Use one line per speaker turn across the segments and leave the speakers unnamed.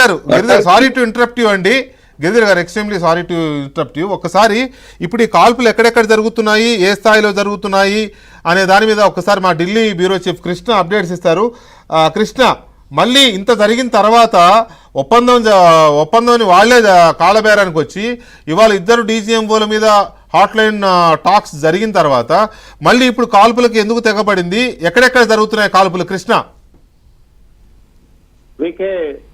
గారు Giridhar sorry to interrupt you అండి. గిరిధర్ గారు extremely sorry to interrupt you. ఒకసారి ఇప్పుడు ఈ కాల్పులు ఎక్కడెక్కడ జరుగుతున్నాయి, ఏ స్థాయిలో జరుగుతున్నాయి అనే దాని మీద ఒకసారి మా Delhi bureau chief Krishna updates ఇస్తారు. కృష్ణ, మళ్ళీ ఇంత జరిగిన తర్వాత ఒప్పందం వాళ్లే కాళ్ళబేరానికి వచ్చి ఇవాళ ఇద్దరు డీజీఎంఓల మీద హాట్లైన్ టాక్స్ జరిగిన తర్వాత మళ్ళీ ఇప్పుడు కాల్పులకు ఎందుకు తెగబడింది, ఎక్కడెక్కడ జరుగుతున్నాయి కాల్పులు? కృష్ణ,
వీకే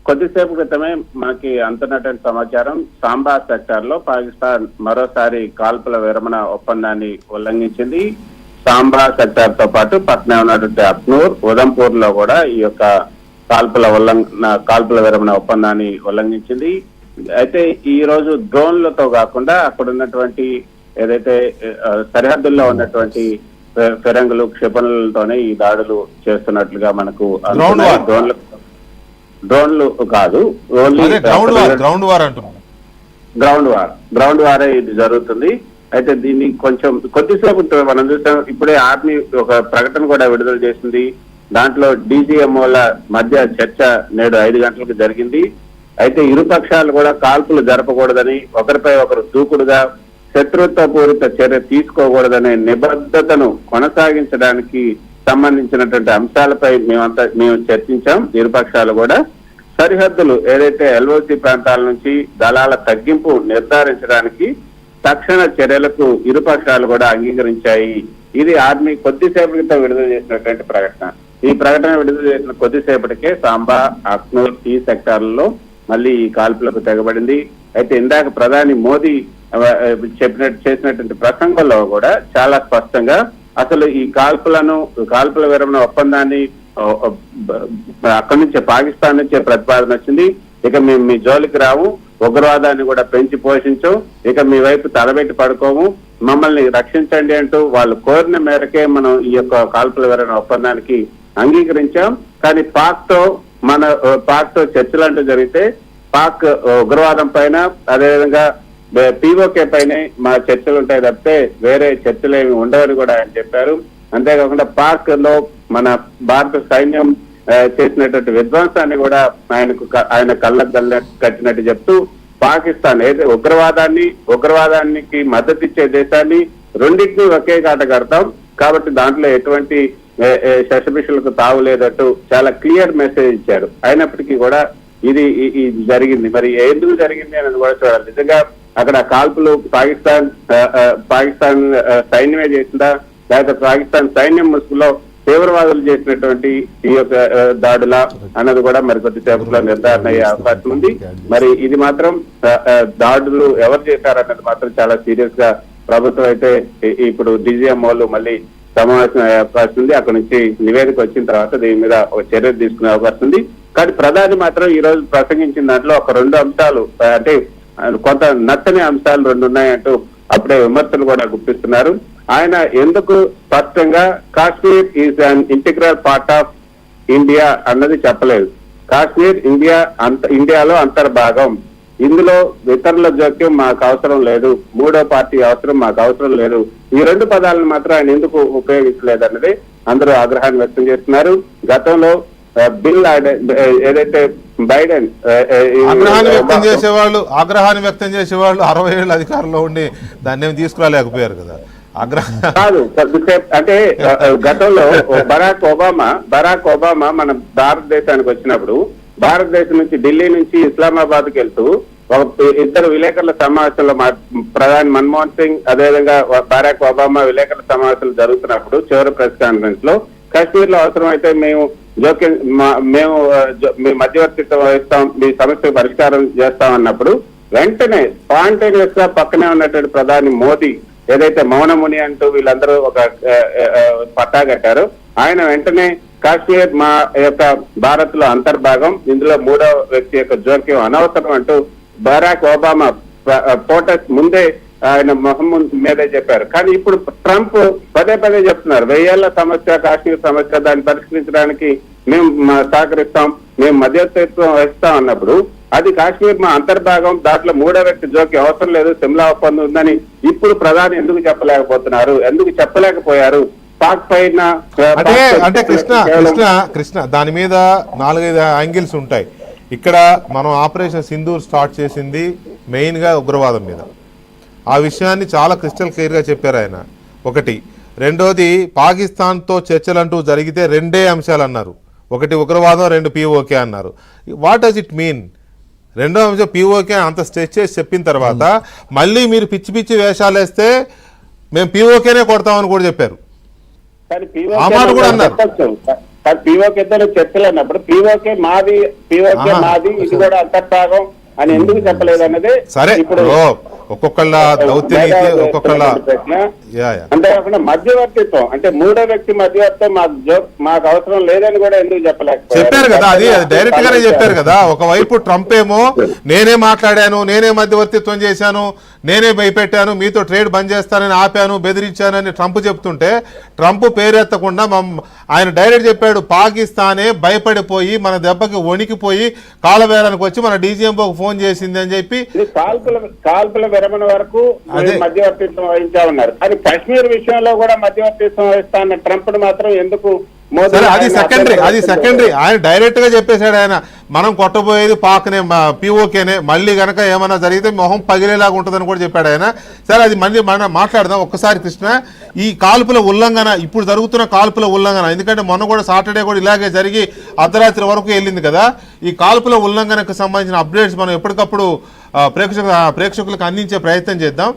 కొద్దిసేపు క్రితమే మనకి అంతున్నటువంటి సమాచారం, సాంబా సెక్టార్ లో పాకిస్తాన్ మరోసారి కాల్పుల విరమణ ఒప్పందాన్ని ఉల్లంఘించింది. సాంబా సెక్టార్ తో పాటు పక్కనే ఉన్నటువంటి అక్నూర్, ఉదంపూర్ లో కూడా ఈ యొక్క కాల్పుల విరమణ ఒప్పందాన్ని ఉల్లంఘించింది. అయితే ఈ రోజు డ్రోన్లతో కాకుండా అక్కడ ఉన్నటువంటి ఏదైతే సరిహద్దుల్లో ఉన్నటువంటి ఫిరంగులు, క్షిపణులతోనే ఈ దాడులు చేస్తున్నట్లుగా మనకు డ్రోన్లు కాదు, ఓన్లీ గ్రౌండ్ వారే ఇది జరుగుతుంది. అయితే దీన్ని కొద్దిసేపు మనం చూసాం. ఇప్పుడే ఆర్మీ ఒక ప్రకటన కూడా విడుదల చేసింది. దాంట్లో డీజీఎంఓల మధ్య చర్చ నేడు 5 గంటలకు జరిగింది. అయితే ఇరుపక్షాలు కూడా కాల్పులు జరపకూడదని, ఒకరిపై ఒకరు దూకుడుగా శత్రుత్వపూరిత చర్య తీసుకోకూడదనే నిబద్ధతను కొనసాగించడానికి సంబంధించినటువంటి అంశాలపై మేము చర్చించాం. ఇరుపక్షాలు కూడా సరిహద్దులు ఏదైతే ఎల్ఓసి ప్రాంతాల నుంచి దళాల తగ్గింపు నిర్ధారించడానికి తక్షణ చర్యలకు ఇరుపక్షాలు కూడా అంగీకరించాయి. ఇది ఆర్మీ కొద్దిసేపటి క్రితం విడుదల చేసినటువంటి ప్రకటన. ఈ ప్రకటన విడుదల చేసిన కొద్దిసేపటికే సాంబా, అక్నూర్ ఈ సెక్టార్లలో మళ్ళీ ఈ కాల్పులకు తెగబడింది. అయితే ఇందాక ప్రధాని మోదీ చేసినటువంటి ప్రసంగంలో కూడా చాలా స్పష్టంగా అసలు ఈ కాల్పుల విరమణ ఒప్పందాన్ని అక్కడి నుంచే పాకిస్తాన్ నుంచే ప్రతిపాదన వచ్చింది. ఇక మేము మీ జోలికి రాము, ఉగ్రవాదాన్ని కూడా పెంచి పోషించం, ఇక మీ వైపు తలబెట్టి పడుకోము, మమ్మల్ని రక్షించండి అంటూ వాళ్ళు కోరిన మేరకే మనం ఈ యొక్క కాల్పుల విరమణ ఒప్పందానికి అంగీకరించాం. కానీ పాక్ తో చర్చలు అంటూ జరిగితే పాక్ ఉగ్రవాదం పైన, అదేవిధంగా పీఓకే పైనే మా చర్చలు ఉంటాయి తప్పితే వేరే చర్చలు ఏమి ఉండవని కూడా ఆయన చెప్పారు. అంతేకాకుండా పాక్ లో మన భారత సైన్యం చేసినటువంటి విధ్వంసాన్ని కూడా ఆయన కళ్ళకు కట్టినట్టు చెప్తూ పాకిస్తాన్ ఏదైతే ఉగ్రవాదానికి మద్దతు ఇచ్చే దేశాన్ని రెండింటినీ ఒకే కాట కడతాం, కాబట్టి దాంట్లో ఎటువంటి శశభిషులకు తావు లేదట్టు చాలా క్లియర్ మెసేజ్ ఇచ్చారు. అయినప్పటికీ కూడా ఇది జరిగింది. మరి ఎందుకు జరిగింది అనేది కూడా చూడాలి. నిజంగా అక్కడ కాల్పులు పాకిస్తాన్ సైన్యమే చేసిందా, లేకపోతే పాకిస్తాన్ సైన్యం ముసుగులో తీవ్రవాదులు చేసినటువంటి ఈ యొక్క దాడుల అన్నది కూడా మరి కొద్దిసేపట్లో నిర్ధారణ అయ్యే అవకాశం ఉంది. మరి ఇది మాత్రం దాడులు ఎవరు చేశారన్నది మాత్రం చాలా సీరియస్ గా ప్రభుత్వం అయితే ఇప్పుడు డీజీఎంఓలు మళ్ళీ సమావేశం అయ్యే అవకాశం ఉంది. అక్కడ నుంచి నివేదిక వచ్చిన తర్వాత దీని మీద ఒక చర్య తీసుకునే అవకాశం ఉంది. కానీ ప్రధాని మాత్రం ఈ రోజు ప్రసంగించిన దాంట్లో ఒక 2 అంశాలు, అంటే కొంత నచ్చని అంశాలు 2 ఉన్నాయంటూ అప్పుడే విమర్శలు కూడా గుర్తిస్తున్నారు. ఆయన ఎందుకు స్పష్టంగా Kashmir is an integral part of India అన్నది చెప్పలేదు. కాశ్మీర్ ఇండియాలో అంతర్భాగం, ఇందులో ఇతరుల జోక్యం మాకు అవసరం లేదు, మూడో పార్టీ అవసరం మాకు అవసరం లేదు, ఈ 2 పదాలను మాత్రం ఆయన ఎందుకు ఉపయోగించలేదన్నది అందరూ ఆగ్రహాన్ని వ్యక్తం చేస్తున్నారు. గతంలో బిల్ ఏదైతే బైడెన్
ఆగ్రహాన్ని వ్యక్తం చేసేవాళ్ళు 60 ఏళ్ళు అధికారంలో ఉండి దాన్ని ఏమి తీసుకురాలేకపోయారు కదా.
కాదు, అంటే గతంలో బరాక్ ఒబామా మన భారతదేశానికి వచ్చినప్పుడు భారతదేశం నుంచి ఢిల్లీ నుంచి ఇస్లామాబాద్ కి వెళ్తూ ఇద్దరు విలేకరుల సమావేశంలో ప్రధాని మన్మోహన్ సింగ్, అదేవిధంగా బరాక్ ఒబామా విలేకరుల సమావేశాలు జరుగుతున్నప్పుడు చివరి ప్రెస్ కాన్ఫరెన్స్ లో కాశ్మీర్ లో అవసరమైతే మేము మధ్యవర్తిత్వం వహిస్తాం, మీ సమస్య పరిష్కారం చేస్తాం అన్నప్పుడు వెంటనే స్పాంటేనియస్ గా పక్కనే ఉన్నటువంటి ప్రధాని మోదీ ఏదైతే మౌనముని అంటూ వీళ్ళందరూ ఒక పట్టా కట్టారో ఆయన వెంటనే కాశ్మీర్ మా యొక్క భారత్ లో అంతర్భాగం, ఇందులో మూడో వ్యక్తి యొక్క జోక్యం అనవసరం అంటూ బరాక్ ఒబామా ప్రొటెస్ట్ ముందే ఆయన మొహమ్మద్ మీదే చెప్పారు. కానీ ఇప్పుడు ట్రంప్ పదే చెప్తున్నారు 1000 ఏళ్ల సమస్య కాశ్మీర్ సమస్య, దాన్ని పరిష్కరించడానికి మేము సహకరిస్తాం, మేము మధ్యవర్తిత్వం వహిస్తాం అన్నప్పుడు అది కాశ్మీర్ మా అంతర్భాగం, దాంట్లో మూడో వ్యక్తి జోక్యం అవసరం లేదు, సిమ్లా ఒప్పందం ఉందని ఇప్పుడు ప్రధాని ఎందుకు చెప్పలేకపోయారు? పాక్ పైన
అంటే కృష్ణ దాని మీద 4-5 యాంగిల్స్ ఉంటాయి. ఇక్కడ మనం ఆపరేషన్ సింధూర్ స్టార్ట్ చేసింది మెయిన్గా ఉగ్రవాదం మీద. ఆ విషయాన్ని చాలా క్రిస్టల్ క్లియర్గా చెప్పారు ఆయన. ఒకటి. రెండోది, పాకిస్తాన్తో చర్చలు అంటూ జరిగితే రెండే అంశాలు అన్నారు. ఒకటి ఉగ్రవాదం, రెండు పిఓకే అన్నారు. What does it mean? రెండో అంశం పిఓకే అంత స్ట్రెచ్ చేసి చెప్పిన తర్వాత మళ్ళీ మీరు పిచ్చి పిచ్చి వేషాలు వేస్తే మేము పిఓకేనే కొడతామని కూడా చెప్పారు. ఆ మాట కూడా అన్నారు.
పిఓకేతో చర్చలు అన్నప్పుడు పిఓకే మాది ఇది కూడా అంతర్భాగం అని ఎందుకు చెప్పలేదు అన్నది.
సరే, ఇప్పుడు ఒక్కొక్కళ్ళ దౌత్య నీతి, ఒక్కొక్కళ్ళ
అంతేకాకుండా మధ్యవర్తిత్వం అంటే మూడో వ్యక్తి మధ్యవర్తిత్వం మాకు అవసరం లేదని కూడా ఎందుకు చెప్పలేకపోయారు?
చెప్పారు కదా, అది డైరెక్ట్ గానే చెప్పారు కదా. ఒకవైపు ట్రంప్ ఏమో నేనే మాట్లాడాను, నేనే మధ్యవర్తిత్వం చేశాను, నేనే భయపెట్టాను, మీతో ట్రేడ్ బంద్ చేస్తానని ఆపాను, బెదిరించానని ట్రంప్ చెప్తుంటే ట్రంప్ పేరెత్తకుండా ఆయన డైరెక్ట్ చెప్పాడు పాకిస్తానే భయపడిపోయి మన దెబ్బకి వణికిపోయి కాలవేలానికి వచ్చి మన డీజీఎంఓకి ఫోన్ చేసింది అని చెప్పి
కాల్పుల విరమణ వరకు మధ్యవర్తిత్వం వహించామన్నారు. కానీ కశ్మీర్ విషయంలో కూడా మధ్యవర్తిత్వం వహిస్తా అన్న ట్రంప్ మాత్రం ఎందుకు?
అది సెకండరీ. ఆయన డైరెక్ట్ గా చెప్పేశాడు. ఆయన మనం కొట్టబోయేది పాక్నే, పిఓకేనే, మళ్ళీ గనక ఏమైనా జరిగితే మొహం పగిలేలాగా ఉంటుందని కూడా చెప్పాడు ఆయన. సరే, అది మళ్ళీ మనం మాట్లాడదాం. ఒక్కసారి కృష్ణ, ఈ కాల్పుల ఉల్లంఘన, ఇప్పుడు జరుగుతున్న కాల్పుల ఉల్లంఘన, ఎందుకంటే మొన్న కూడా సాటర్డే కూడా ఇలాగే జరిగి అర్ధరాత్రి వరకు వెళ్ళింది కదా. ఈ కాల్పుల ఉల్లంఘనకు సంబంధించిన అప్డేట్స్ మనం ఎప్పటికప్పుడు ప్రేక్షకులకు అందించే ప్రయత్నం చేద్దాం.